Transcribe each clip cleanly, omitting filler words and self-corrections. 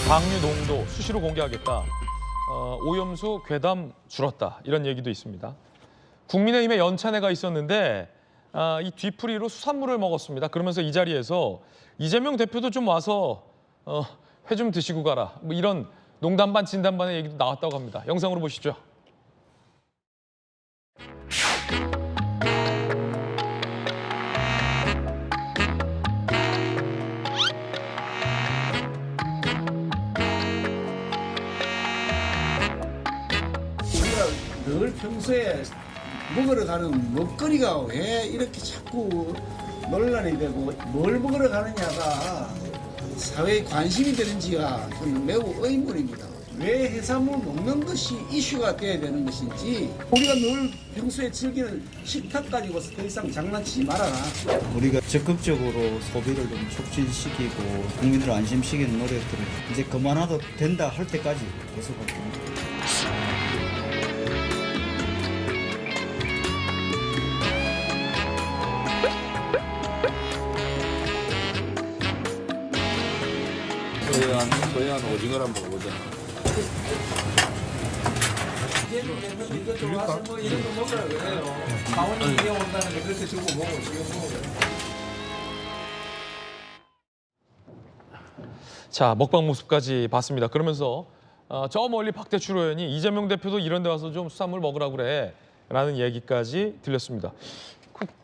방류 농도 수시로 공개하겠다. 오염수 괴담 줄었다. 이런 얘기도 있습니다. 국민의힘에 연찬회가 있었는데 이 뒤풀이로 수산물을 먹었습니다. 그러면서 이 자리에서 이재명 대표도 좀 와서 회 좀 드시고 가라. 뭐 이런 농담 반 진담 반의 얘기도 나왔다고 합니다. 영상으로 보시죠. 늘 평소에 먹으러 가는 먹거리가 왜 이렇게 자꾸 논란이 되고 뭘 먹으러 가느냐가 사회에 관심이 되는지가 저는 매우 의문입니다. 왜 해산물 먹는 것이 이슈가 돼야 되는 것인지 우리가 늘 평소에 즐기는 식탁 가지고서 더 이상 장난치지 말아라. 우리가 적극적으로 소비를 좀 촉진시키고 국민들을 안심시키는 노력들을 이제 그만해도 된다 할 때까지 계속할 겁니다. 소해안 오징어를 한번 먹어보자. 이것도 와서 뭐 이런 거 먹으라 그래요. 강원이 이해 온다는데 그렇게 주고 먹어 지금 먹어요. 자, 먹방 모습까지 봤습니다. 그러면서 저 멀리 박대출 의원이 이재명 대표도 이런 데 와서 좀 수산물 먹으라고 그래 라는 얘기까지 들렸습니다.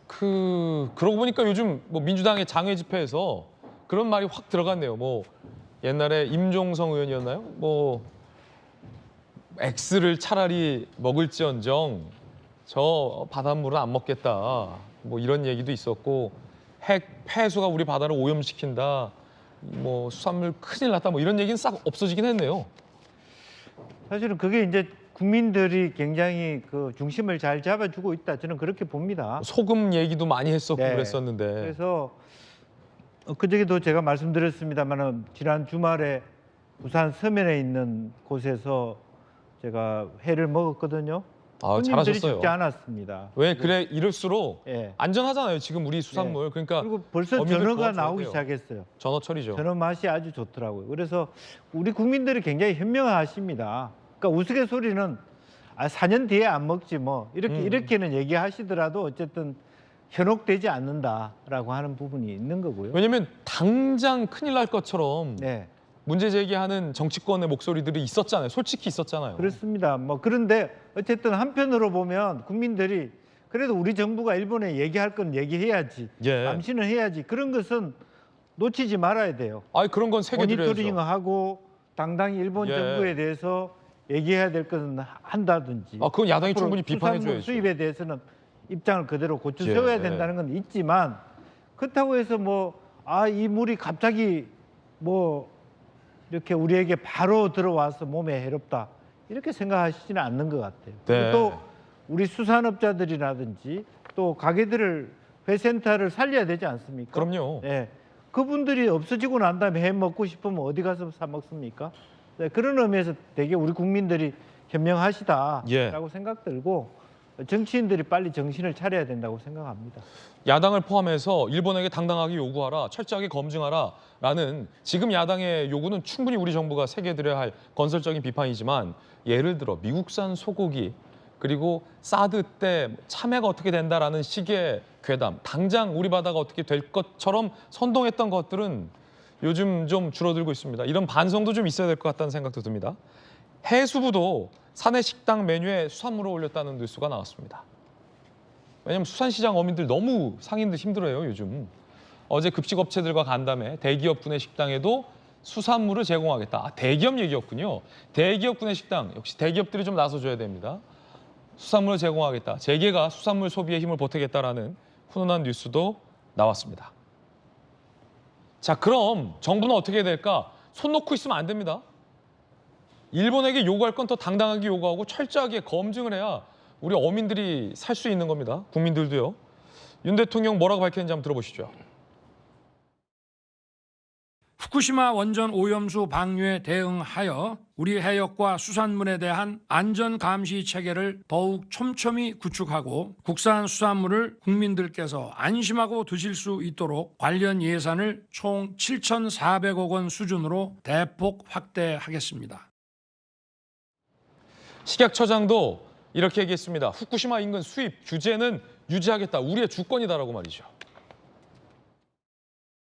그러고 보니까 요즘 뭐 민주당의 장외 집회에서 그런 말이 확 들어갔네요. 뭐 옛날에 임종성 의원이었나요? 뭐 X를 차라리 먹을지언정 저 바닷물은 안 먹겠다. 뭐 이런 얘기도 있었고 폐수가 우리 바다를 오염시킨다. 뭐 수산물 큰일 났다. 뭐 이런 얘기는 싹 없어지긴 했네요. 사실은 그게 이제 국민들이 굉장히 그 중심을 잘 잡아주고 있다. 저는 그렇게 봅니다. 소금 얘기도 많이 했었고 네. 그랬었는데. 그래서 그저께도 제가 말씀드렸습니다만 지난 주말에 부산 서면에 있는 곳에서 제가 회를 먹었거든요. 손님들이 잘하셨어요. 적지 않았습니다. 왜 그래 이럴수록 예. 안전하잖아요. 지금 우리 수산물. 네. 그러니까 그리고 벌써 어민들 전어가 도와줘야 나오기 돼요. 시작했어요. 전어 처리죠. 전어 맛이 아주 좋더라고요. 그래서 우리 국민들이 굉장히 현명하십니다. 그러니까 우스갯소리는 4년 뒤에 안 먹지 뭐 이렇게는 얘기하시더라도 어쨌든 현혹되지 않는다라고 하는 부분이 있는 거고요. 왜냐하면 당장 큰일 날 것처럼 네, 문제 제기하는 정치권의 목소리들이 있었잖아요. 솔직히 있었잖아요. 그렇습니다. 뭐 그런데 어쨌든 한편으로 보면 국민들이 그래도 우리 정부가 일본에 얘기할 건 얘기해야지, 예. 감시는 해야지. 그런 것은 놓치지 말아야 돼요. 그런 건 새겨드려야죠. 모니터링하고 당당히 일본 예. 정부에 대해서 얘기해야 될 것은 한다든지. 그건 야당이 앞으로 충분히 비판해줘야죠. 수산물 수입에 대해서는 입장을 그대로 고쳐 예. 세워야 된다는 건 있지만 그렇다고 해서 이 물이 갑자기 이렇게 우리에게 바로 들어와서 몸에 해롭다 이렇게 생각하시지는 않는 것 같아요. 네. 그리고 또 우리 수산업자들이라든지 또 가게들을 회센터를 살려야 되지 않습니까? 그럼요. 네. 그분들이 없어지고 난 다음에 해 먹고 싶으면 어디 가서 사 먹습니까? 네, 그런 의미에서 되게 우리 국민들이 현명하시다라고 예. 생각 들고 정치인들이 빨리 정신을 차려야 된다고 생각합니다. 야당을 포함해서 일본에게 당당하게 요구하라, 철저하게 검증하라라는 지금 야당의 요구는 충분히 우리 정부가 새겨드려야 할 건설적인 비판이지만 예를 들어 미국산 소고기 그리고 사드 때 참외가 어떻게 된다라는 식의 괴담, 당장 우리 바다가 어떻게 될 것처럼 선동했던 것들은 요즘 좀 줄어들고 있습니다. 이런 반성도 좀 있어야 될 것 같다는 생각도 듭니다. 해수부도 사내 식당 메뉴에 수산물을 올렸다는 뉴스가 나왔습니다. 왜냐하면 수산시장 어민들 너무 상인들 힘들어요, 요즘. 어제 급식업체들과 간담회, 대기업 구내 식당에도 수산물을 제공하겠다. 대기업 얘기였군요. 대기업 구내 식당, 역시 대기업들이 좀 나서줘야 됩니다. 수산물을 제공하겠다. 재계가 수산물 소비에 힘을 보태겠다라는 훈훈한 뉴스도 나왔습니다. 자, 그럼 정부는 어떻게 해야 될까? 손 놓고 있으면 안 됩니다. 일본에게 요구할 건 더 당당하게 요구하고 철저하게 검증을 해야 우리 어민들이 살 수 있는 겁니다. 국민들도요. 윤 대통령 뭐라고 밝혔는지 한번 들어보시죠. 후쿠시마 원전 오염수 방류에 대응하여 우리 해역과 수산물에 대한 안전 감시 체계를 더욱 촘촘히 구축하고 국산 수산물을 국민들께서 안심하고 드실 수 있도록 관련 예산을 총 7,400억 원 수준으로 대폭 확대하겠습니다. 식약처장도 이렇게 얘기했습니다. 후쿠시마 인근 수입 규제는 유지하겠다. 우리의 주권이다라고 말이죠.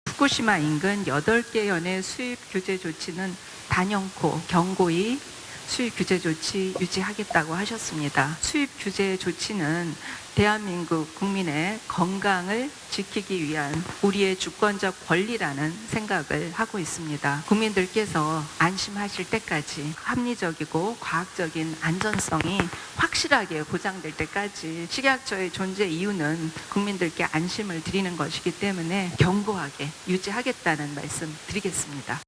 후쿠시마 인근 8개 현의 수입 규제 조치는 단연코 경고히 수입 규제 조치 유지하겠다고 하셨습니다. 수입 규제 조치는 대한민국 국민의 건강을 지키기 위한 우리의 주권적 권리라는 생각을 하고 있습니다. 국민들께서 안심하실 때까지 합리적이고 과학적인 안전성이 확실하게 보장될 때까지 식약처의 존재 이유는 국민들께 안심을 드리는 것이기 때문에 견고하게 유지하겠다는 말씀 드리겠습니다.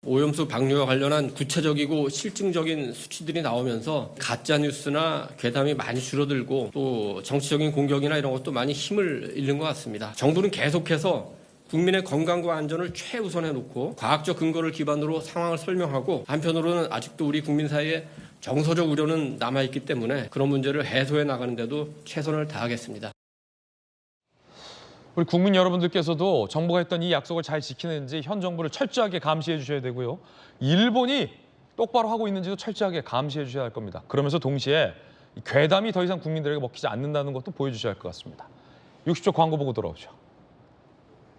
오염수 방류와 관련한 구체적이고 실증적인 수치들이 나오면서 가짜 뉴스나 괴담이 많이 줄어들고 또 정치적인 공격이나 이런 것도 많이 힘을 잃는 것 같습니다. 정부는 계속해서 국민의 건강과 안전을 최우선해 놓고 과학적 근거를 기반으로 상황을 설명하고 한편으로는 아직도 우리 국민 사이에 정서적 우려는 남아있기 때문에 그런 문제를 해소해 나가는 데도 최선을 다하겠습니다. 우리 국민 여러분들께서도 정부가 했던 이 약속을 잘 지키는지 현 정부를 철저하게 감시해 주셔야 되고요. 일본이 똑바로 하고 있는지도 철저하게 감시해 주셔야 할 겁니다. 그러면서 동시에 괴담이 더 이상 국민들에게 먹히지 않는다는 것도 보여주셔야 할 것 같습니다. 60초 광고 보고 돌아오죠.